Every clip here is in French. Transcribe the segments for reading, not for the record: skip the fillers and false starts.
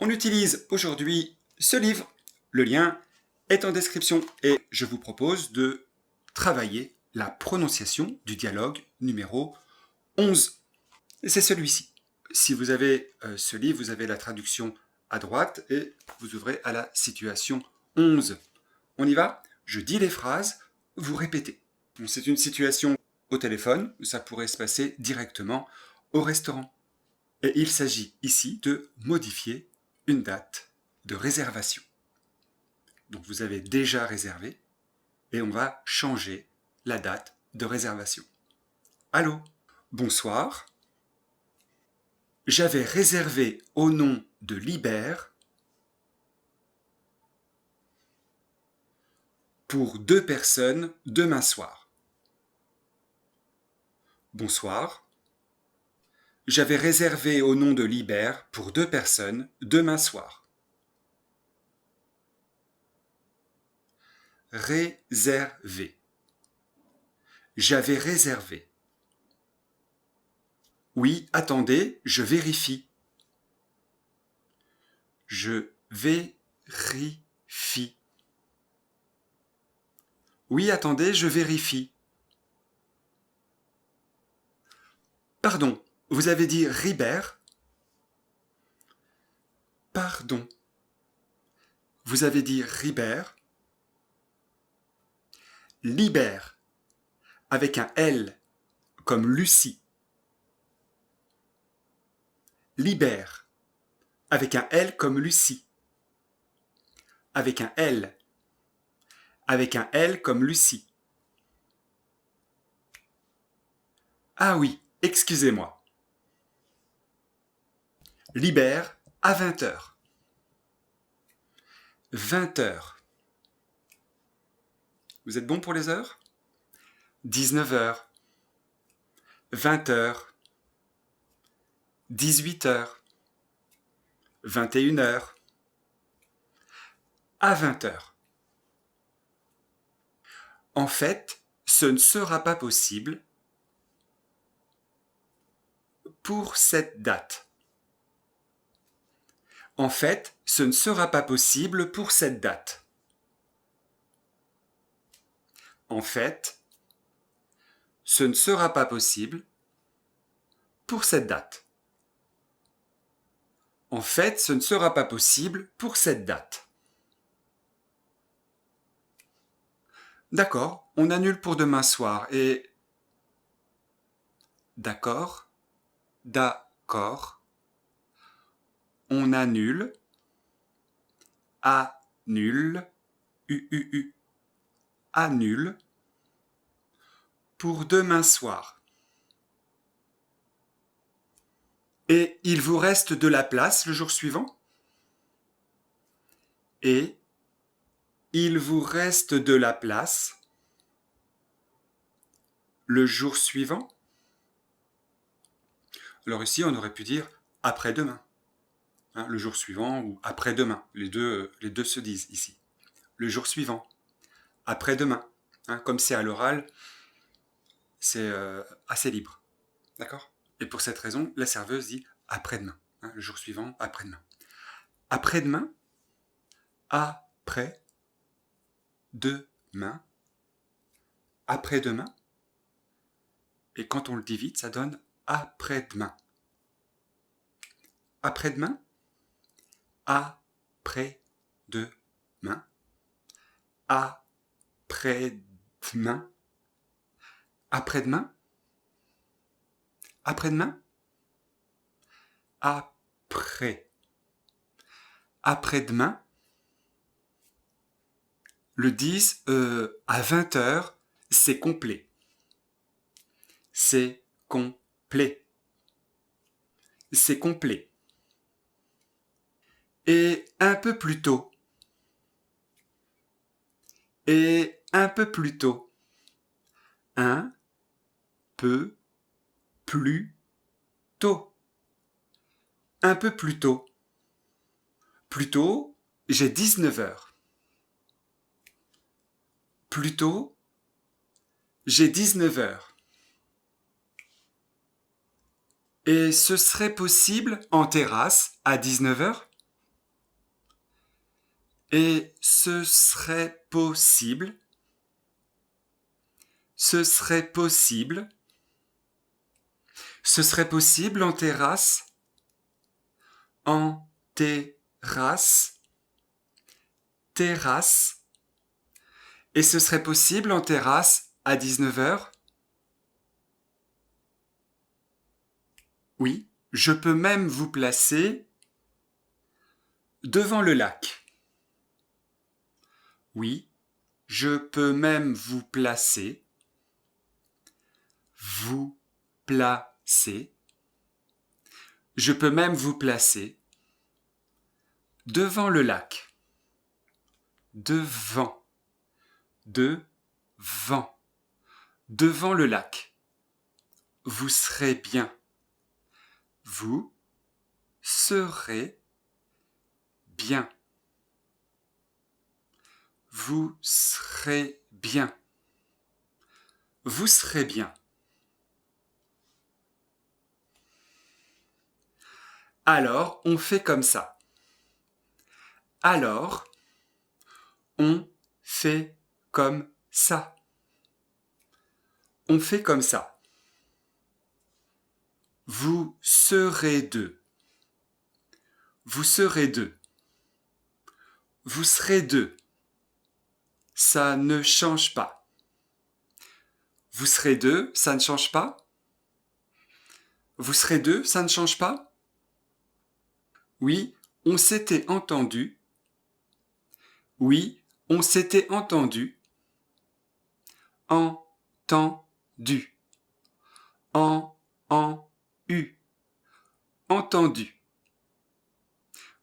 On utilise aujourd'hui ce livre. Le lien est en description et je vous propose de travailler la prononciation du dialogue numéro 11. C'est celui-ci. Si vous avez ce livre, vous avez la traduction à droite et vous ouvrez à la situation 11. On y va? Je dis les phrases, vous répétez. C'est une situation au téléphone, ça pourrait se passer directement au restaurant. Et il s'agit ici de modifier une date de réservation. Donc vous avez déjà réservé et on va changer la date de réservation. Allô? Bonsoir. J'avais réservé au nom de Libert pour 2 personnes demain soir. Bonsoir. J'avais réservé au nom de Libert pour 2 personnes demain soir. Réservé. J'avais réservé. Oui, attendez, je vérifie. Je vérifie. Oui, attendez, je vérifie. Pardon, vous avez dit Ribert? Pardon. Vous avez dit Ribert? Libère, avec un L, comme Lucie. Libère, avec un L comme Lucie. Avec un L. Avec un L comme Lucie. Ah oui, excusez-moi. Libère à 20h. 20h. Vous êtes bon pour les heures? 19h. 20h. 18h. 21h. À 20h. En fait, ce ne sera pas possible pour cette date. En fait, ce ne sera pas possible pour cette date. En fait, ce ne sera pas possible pour cette date. En fait, ce ne sera pas possible pour cette date. D'accord, on annule pour demain soir et... D'accord, d'accord. On annule, annule, annule, pour demain soir. Et il vous reste de la place le jour suivant? Et il vous reste de la place le jour suivant? Alors ici, on aurait pu dire après-demain. Hein, le jour suivant ou après-demain. Les deux se disent ici. Le jour suivant. Après-demain. Hein, comme c'est à l'oral, c'est assez libre. D'accord? Et pour cette raison, la serveuse dit après-demain. Hein, le jour suivant, après-demain. Après-demain, après-demain, après-demain. Et quand on le dit vite, ça donne après-demain. Après-demain, après-demain, après-demain, après-demain, après-demain, après, après-demain, le 10 à 20h, c'est complet. C'est complet. C'est complet. Et un peu plus tôt. Et un peu plus tôt. Un peu plus tôt. Un peu plus tôt. Plus tôt, j'ai 19h. Plus tôt, j'ai 19h. Et ce serait possible en terrasse à 19h? Et ce serait possible. Ce serait possible. Ce serait possible en terrasse. En terrasse. Terrasse. Et ce serait possible en terrasse à 19h. Oui, je peux même vous placer devant le lac. Oui, je peux même vous placer. Vous placer. Je peux même vous placer devant le lac. Devant. Devant. Devant le lac. Vous serez bien. Vous serez bien. Vous serez bien. Vous serez bien. Alors, on fait comme ça. Alors, on fait comme ça. On fait comme ça. Vous serez deux. Vous serez deux. Vous serez deux. Ça ne change pas. Vous serez deux, ça ne change pas. Vous serez deux, ça ne change pas. Oui, on s'était entendu. Oui, on s'était entendu. Entendu. En-u. Entendu.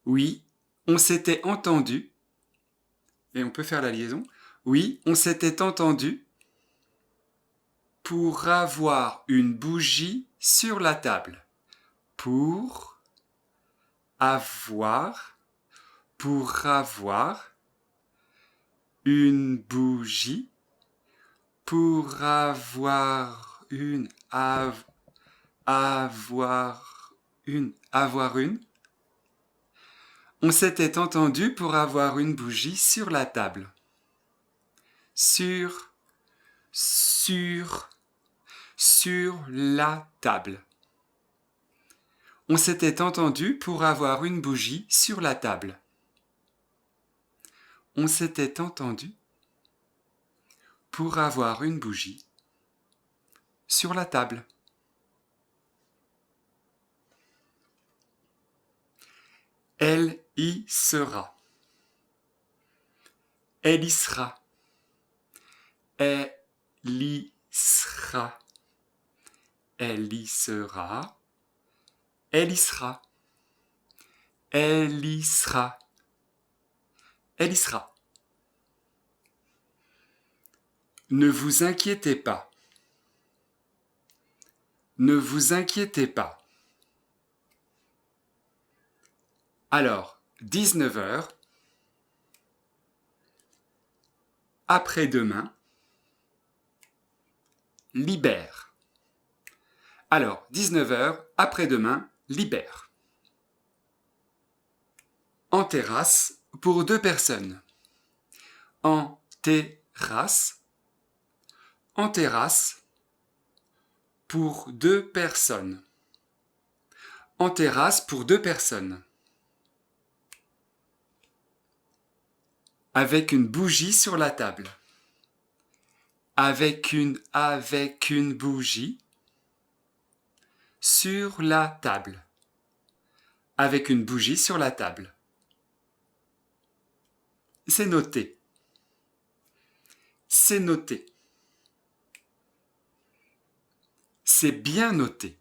Oui, on s'était entendu. Et on peut faire la liaison. Oui, on s'était entendu pour avoir une bougie sur la table. Pour avoir une bougie. Pour avoir une. Avoir une. On s'était entendu pour avoir une bougie sur la table. Sur la table. On s'était entendu pour avoir une bougie sur la table. On s'était entendu pour avoir une bougie sur la table. Elle y sera. Elle y sera. Elle y sera. Elle y sera. Elle y sera. Elle y sera. Elle y sera. Ne vous inquiétez pas. Ne vous inquiétez pas. Alors, 19h, après-demain, libère. Alors, 19h, après-demain, libère. En terrasse, pour 2 personnes. En terrasse. En terrasse, pour 2 personnes. En terrasse, pour 2 personnes. Avec une bougie sur la table. Avec une bougie sur la table. Avec une bougie sur la table. C'est noté. C'est noté. C'est bien noté.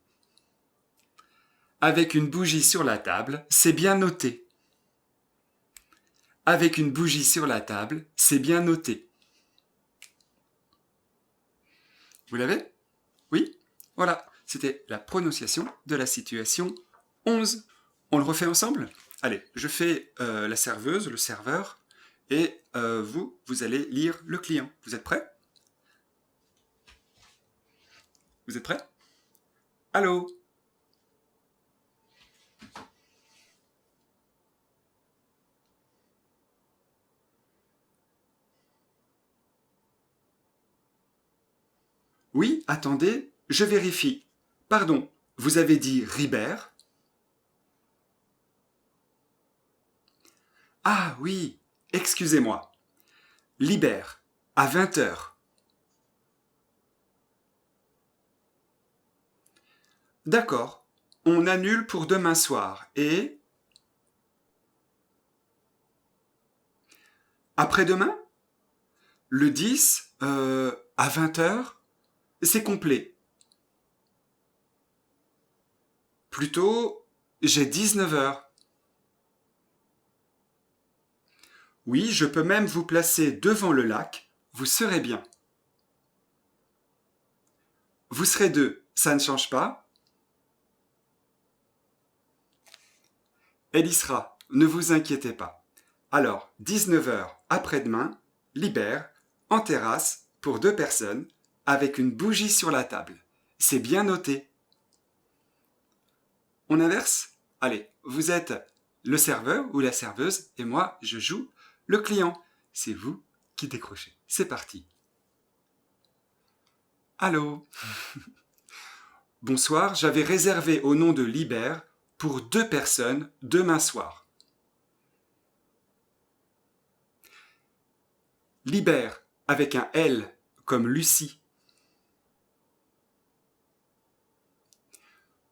Avec une bougie sur la table, c'est bien noté. Avec une bougie sur la table, c'est bien noté. Vous l'avez? Oui? Voilà, c'était la prononciation de la situation 11. On le refait ensemble? Allez, je fais la serveuse, le serveur, et vous allez lire le client. Vous êtes prêts? Vous êtes prêts? Allô? Oui, attendez, je vérifie. Pardon, vous avez dit Ribert? Ah oui, excusez-moi. Libère, à 20 heures. D'accord, on annule pour demain soir et... Après-demain? Le 10, à 20 heures? C'est complet. Plutôt, j'ai 19 heures. Oui, je peux même vous placer devant le lac, vous serez bien. Vous serez deux, ça ne change pas? Elle y sera, ne vous inquiétez pas. Alors, 19 heures après-demain, Libère, en terrasse, pour 2 personnes, avec une bougie sur la table. C'est bien noté. On inverse? Allez, vous êtes le serveur ou la serveuse et moi, je joue le client. C'est vous qui décrochez. C'est parti. Allô? Bonsoir, j'avais réservé au nom de Libère pour 2 personnes demain soir. Libère avec un L comme Lucie.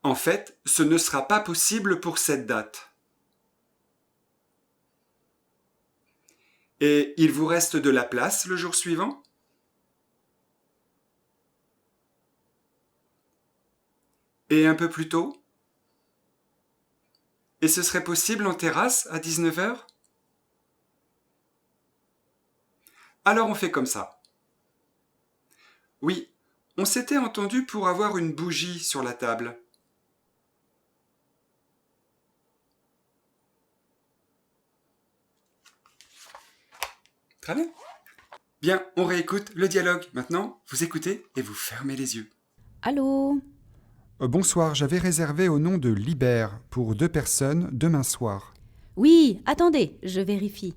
En fait, ce ne sera pas possible pour cette date. Et il vous reste de la place le jour suivant? Et un peu plus tôt? Et ce serait possible en terrasse à 19 heures? Alors on fait comme ça. Oui, on s'était entendu pour avoir une bougie sur la table. Très bien. Bien, on réécoute le dialogue. Maintenant, vous écoutez et vous fermez les yeux. Allô? Bonsoir, j'avais réservé au nom de Libère pour 2 personnes demain soir. Oui, attendez, je vérifie.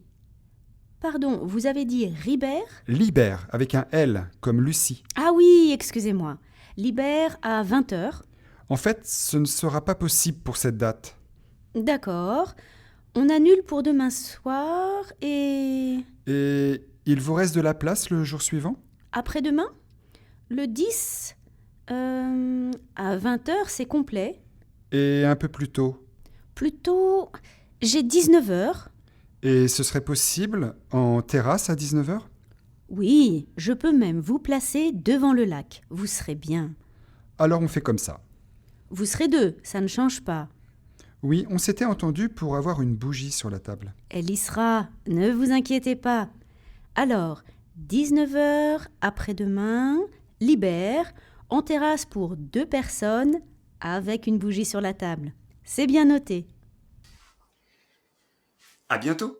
Pardon, vous avez dit Ribert? Libère avec un L comme Lucie. Ah oui, excusez-moi. Libère à 20 heures. En fait, ce ne sera pas possible pour cette date. D'accord. On annule pour demain soir et... Et il vous reste de la place le jour suivant? Après-demain? Le 10 à 20 heures, c'est complet. Et un peu plus tôt? Plutôt, j'ai 19 heures. Et ce serait possible en terrasse à 19 heures? Oui, je peux même vous placer devant le lac. Vous serez bien. Alors on fait comme ça. Vous serez deux, ça ne change pas. Oui, on s'était entendu pour avoir une bougie sur la table. Elle y sera, ne vous inquiétez pas. Alors, 19 heures après-demain, Libère, en terrasse pour 2 personnes, avec une bougie sur la table. C'est bien noté. À bientôt.